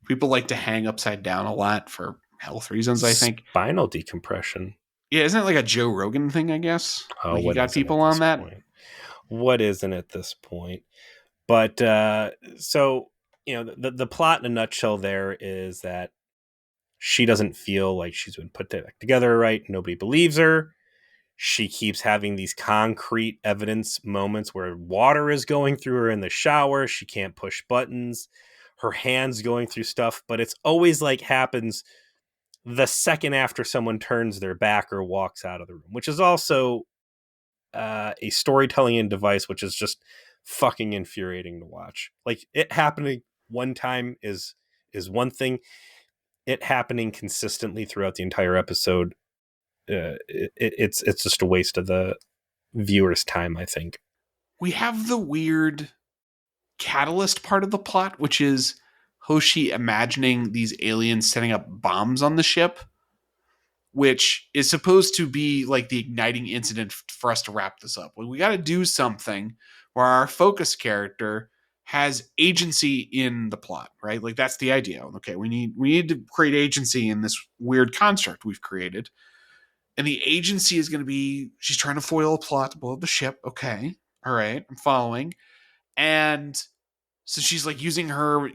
People like to hang upside down a lot for health reasons, I think. Spinal decompression. Yeah, isn't it like a Joe Rogan thing, I guess? Oh, like you what got people on that? Point? What isn't at this point? But so, the plot in a nutshell there is that she doesn't feel like she's been put back together right. Nobody believes her. She keeps having these concrete evidence moments where water is going through her in the shower. She can't push buttons. Her hands going through stuff, but it's always like happens the second after someone turns their back or walks out of the room, which is also a storytelling device, which is just fucking infuriating to watch. Like, it happening one time is one thing. It happening consistently throughout the entire episode, it's just a waste of the viewer's time, I think. We have the weird catalyst part of the plot, which is Hoshi imagining these aliens setting up bombs on the ship, which is supposed to be like the igniting incident for us to wrap this up. We got to do something where our focus character has agency in the plot, right? Like that's the idea. Okay, we need to create agency in this weird construct we've created. And the agency is going to be, she's trying to foil a plot to blow up the ship. Okay. All right. I'm following. And so she's like using her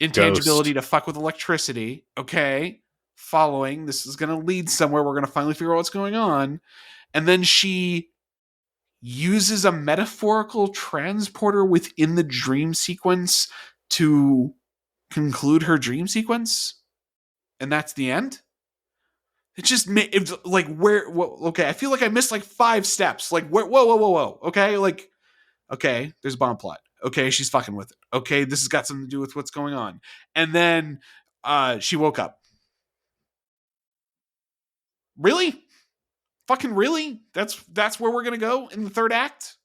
intangibility to fuck with electricity. Okay. Following. This is going to lead somewhere. We're going to finally figure out what's going on. And then she uses a metaphorical transporter within the dream sequence to conclude her dream sequence. And that's the end. It just it's like where. Okay, I feel like I missed like 5 steps. Like where? Whoa. Okay, like okay, there's a bomb plot. Okay, she's fucking with it. Okay, this has got something to do with what's going on. And then she woke up. Really? Fucking really? That's where we're gonna go in the third act.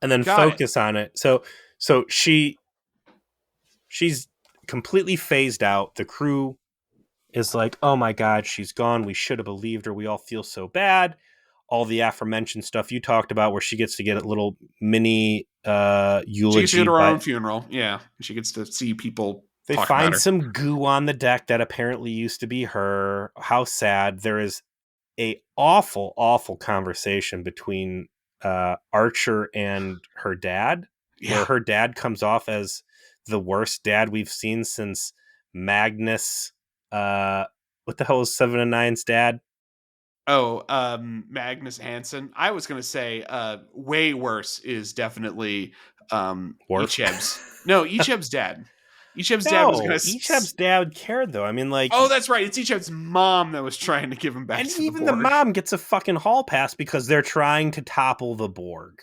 And then focus on it. So she's completely phased out. The crew is like, oh my God, she's gone. We should have believed her. We all feel so bad. All the aforementioned stuff you talked about, where she gets to get a little mini eulogy. She gets to go to her own funeral. Yeah, she gets to see people. They find some goo on the deck that apparently used to be her. How sad. There is a awful conversation between Archer and her dad, where her dad comes off as the worst dad we've seen since Magnus. What the hell is 7 and 9's dad? Oh, Magnus Hansen. I was gonna say way worse is definitely Icheb's. No, Icheb's dad. Icheb's dad was gonna. Icheb's dad cared though. I mean, like, oh, that's right. It's Icheb's mom that was trying to give him back. And to even the mom gets a fucking hall pass because they're trying to topple the Borg.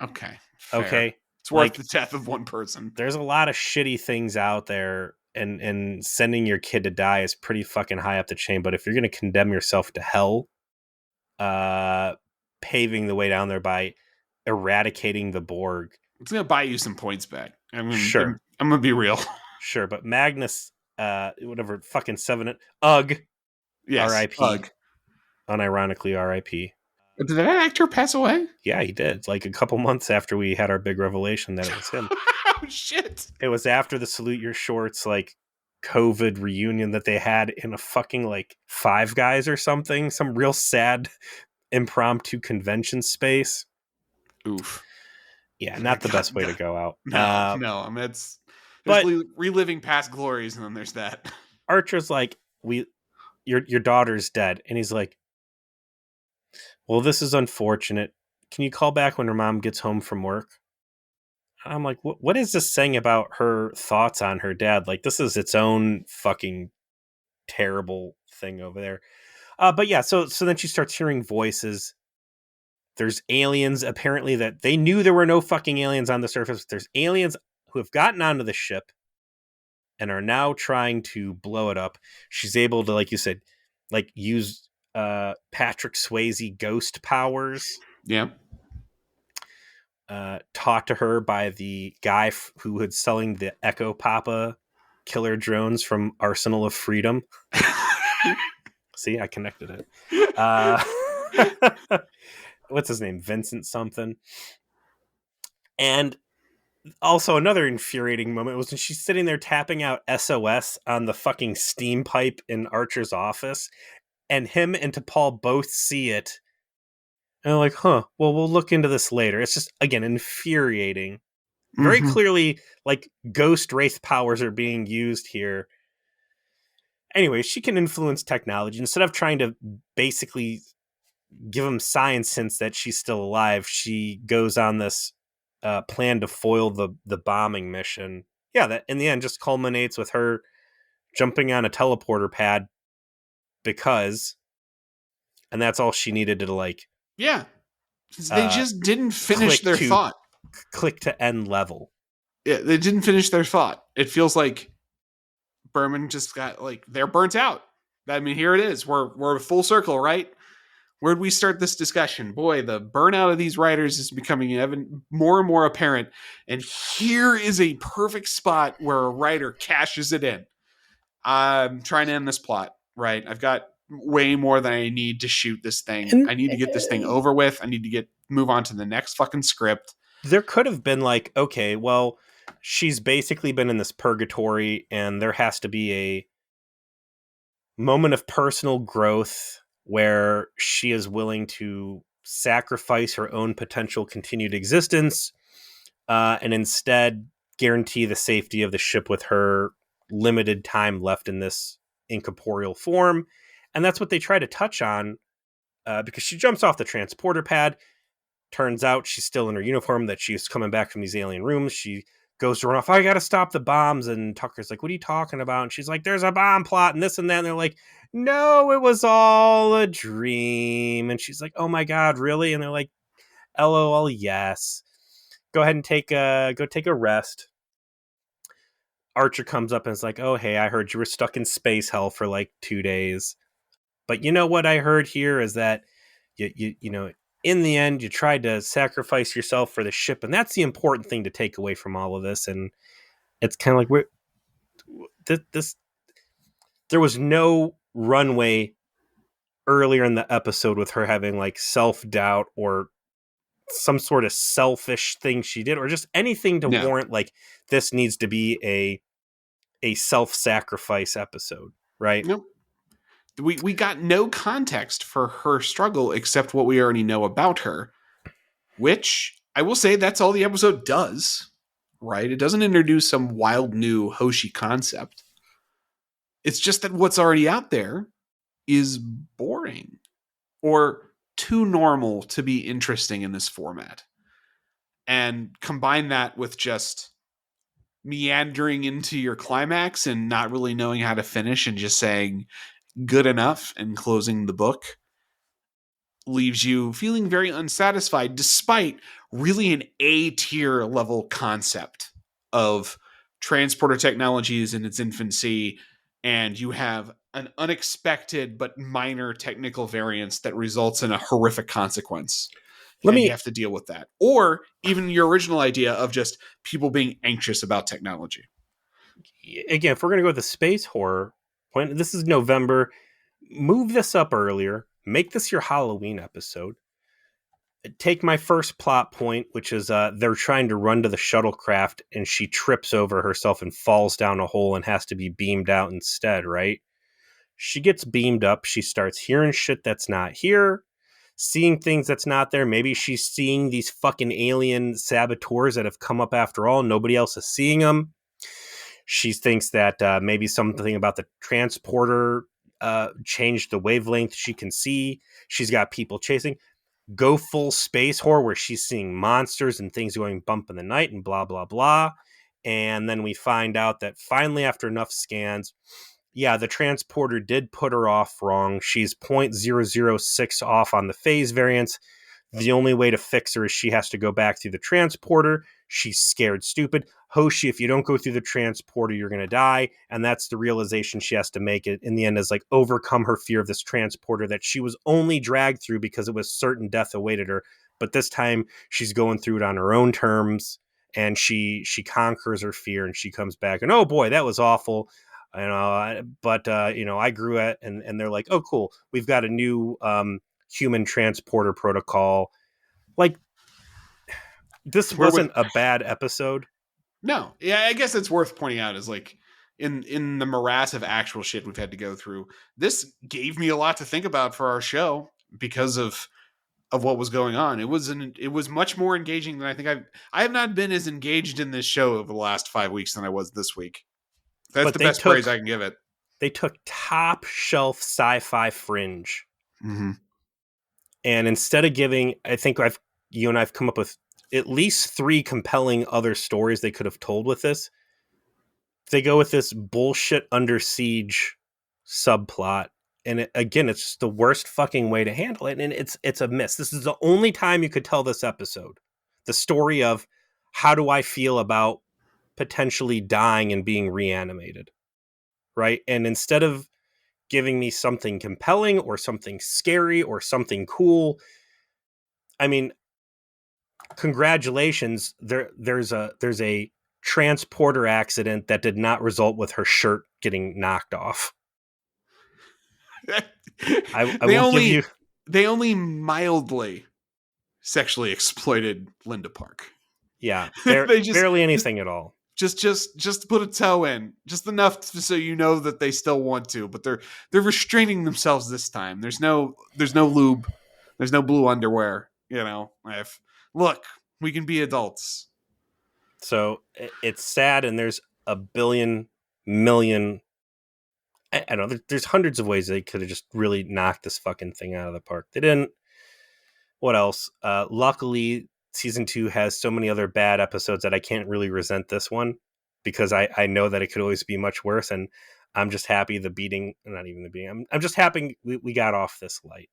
Okay. Fair. Okay. It's worth the death of one person. There's a lot of shitty things out there, and sending your kid to die is pretty fucking high up the chain. But if you're going to condemn yourself to hell, paving the way down there by eradicating the Borg. It's gonna buy you some points back. Sure. I'm gonna be real. Sure, but Magnus, whatever, fucking Seven, Ugh, Yes. R.I.P. Unironically, R.I.P. Did that actor pass away? Yeah, he did. Like a couple months after we had our big revelation that it was him. Oh shit! It was after the Salute Your Shorts like COVID reunion that they had in a fucking like Five Guys or something, some real sad impromptu convention space. Oof. Yeah, not the best way to go out. No. I mean, there's reliving past glories, and then there's that. Archer's like, your daughter's dead, and he's like, well, this is unfortunate. Can you call back when her mom gets home from work? I'm like, what is this saying about her thoughts on her dad? Like, this is its own fucking terrible thing over there. But yeah, so then she starts hearing voices. There's aliens, apparently, that they knew there were no fucking aliens on the surface. There's aliens who have gotten onto the ship and are now trying to blow it up. She's able to, like you said, like use Patrick Swayze ghost powers. Yeah. Taught to her by the guy who was selling the Echo Papa killer drones from Arsenal of Freedom. See, I connected it. What's his name? Vincent something. And also another infuriating moment was when she's sitting there tapping out SOS on the fucking steam pipe in Archer's office, and him and T'Pol both see it. And they're like, well, we'll look into this later. It's just, again, infuriating. Very clearly, like, ghost wraith powers are being used here. Anyway, she can influence technology. Instead of trying to basically give him science hints that she's still alive, she goes on this plan to foil the bombing mission. Yeah, that in the end just culminates with her jumping on a teleporter pad because, and that's all she needed to, like... Yeah. They just didn't finish their thought. Click to end level. Yeah, they didn't finish their thought. It feels like Berman just got, like, they're burnt out. I mean, here it is. We're full circle, right? Where'd we start this discussion? Boy, the burnout of these writers is becoming more and more apparent. And here is a perfect spot where a writer cashes it in. I'm trying to end this plot, right? I've got way more than I need to shoot this thing. I need to get this thing over with. I need to move on to the next fucking script. There could have been like, okay, well, she's basically been in this purgatory and there has to be a moment of personal growth where she is willing to sacrifice her own potential continued existence and instead guarantee the safety of the ship with her limited time left in this incorporeal form. And that's what they try to touch on because she jumps off the transporter pad. Turns out she's still in her uniform, that she's coming back from these alien rooms. She goes to run off. I got to stop the bombs. And Tucker's like, what are you talking about? And she's like, there's a bomb plot and this and that. And they're like, no, it was all a dream. And she's like, oh my God, really? And they're like, LOL, yes. Go ahead and go take a rest. Archer comes up and is like, oh, hey, I heard you were stuck in space hell for like 2 days. But you know what I heard here is that, you know, in the end, you tried to sacrifice yourself for the ship. And that's the important thing to take away from all of this. And it's kind of like, there was no runway earlier in the episode with her having like self-doubt or some sort of selfish thing she did, or just anything to warrant like this needs to be a self-sacrifice episode, right? Nope. We got no context for her struggle except what we already know about her, which I will say that's all the episode does, right? It doesn't introduce some wild new Hoshi concept. It's just that what's already out there is boring or too normal to be interesting in this format. And combine that with just meandering into your climax and not really knowing how to finish and just saying good enough and closing the book, leaves you feeling very unsatisfied despite really an A-tier level concept of transporter technologies in its infancy and you have an unexpected but minor technical variance that results in a horrific consequence. Let And you me have to deal with that. Or even your original idea of just people being anxious about technology. again, if we're gonna go with the space horror point, this is November. Move this up earlier. Make this your Halloween episode. Take my first plot point, which is they're trying to run to the shuttlecraft and she trips over herself and falls down a hole and has to be beamed out instead, right? She gets beamed up. She starts hearing shit that's not here, seeing things that's not there. Maybe she's seeing these fucking alien saboteurs that have come up after all. Nobody else is seeing them. She thinks that maybe something about the transporter changed the wavelength she can see. She's got people chasing. Go full space horror where she's seeing monsters and things going bump in the night and blah, blah, blah. And then we find out that finally, after enough scans, yeah, the transporter did put her off wrong. She's 0.006 off on the phase variance. The only way to fix her is she has to go back through the transporter. She's scared stupid. Hoshi, if you don't go through the transporter, you're going to die. And that's the realization she has to make it in the end, is like overcome her fear of this transporter that she was only dragged through because it was certain death awaited her. But this time she's going through it on her own terms, and she conquers her fear and she comes back and, oh boy, that was awful. But I grew it, and they're like, oh cool, we've got a new human transporter protocol. Like, this wasn't a bad episode. No, yeah, I guess it's worth pointing out is like in the morass of actual shit we've had to go through, this gave me a lot to think about for our show because of what was going on. It was much more engaging than I think I have not been as engaged in this show over the last 5 weeks than I was this week. That's the best praise I can give it. They took top shelf sci-fi fringe. Mm-hmm. And instead of giving, I think you and I've come up with at least 3 compelling other stories they could have told with this. They go with this bullshit Under Siege subplot. And again, it's just the worst fucking way to handle it. And it's a miss. This is the only time you could tell this episode. The story of, how do I feel about potentially dying and being reanimated? Right? And instead of giving me something compelling or something scary or something cool, I mean, congratulations, there's a transporter accident that did not result with her shirt getting knocked off. They only mildly sexually exploited Linda Park. Yeah, barely anything at all. Just put a toe in, just enough so you know that they still want to, but they're restraining themselves this time. There's no lube, there's no blue underwear. Look, we can be adults. So it's sad, and there's a million. I don't know. There's hundreds of ways they could have just really knocked this fucking thing out of the park. They didn't. What else? Luckily, season 2 has so many other bad episodes that I can't really resent this one, because I know that it could always be much worse, and I'm just happy I'm just happy we got off this light.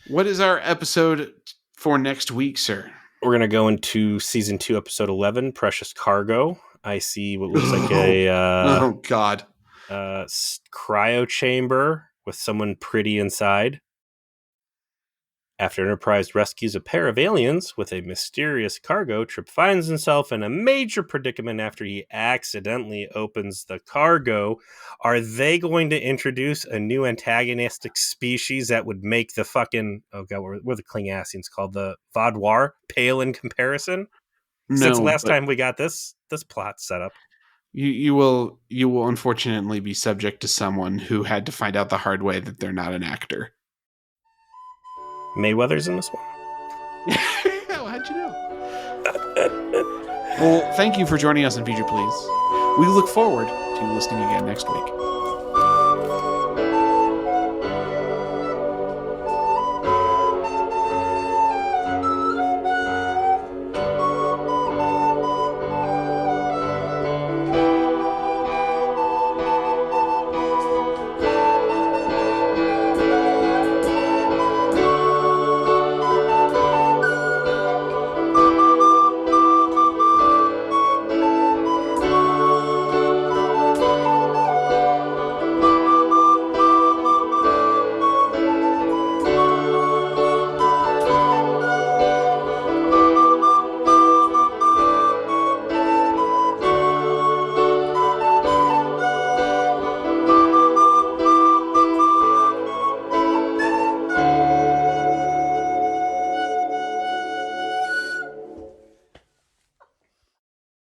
What is our episode for next week, sir? We're going to go into season 2, episode 11, Precious Cargo. I see what looks like a oh god, cryo chamber with someone pretty inside. After Enterprise rescues a pair of aliens with a mysterious cargo, Trip finds himself in a major predicament after he accidentally opens the cargo. Are they going to introduce a new antagonistic species that would make the fucking, oh god, what are the Klingasians called? The Vaudoir pale in comparison? No, since last time we got this plot set up. You will unfortunately be subject to someone who had to find out the hard way that they're not an actor. Mayweather's in this one. How'd you know? Well, thank you for joining us on Feature Please. We look forward to listening again next week.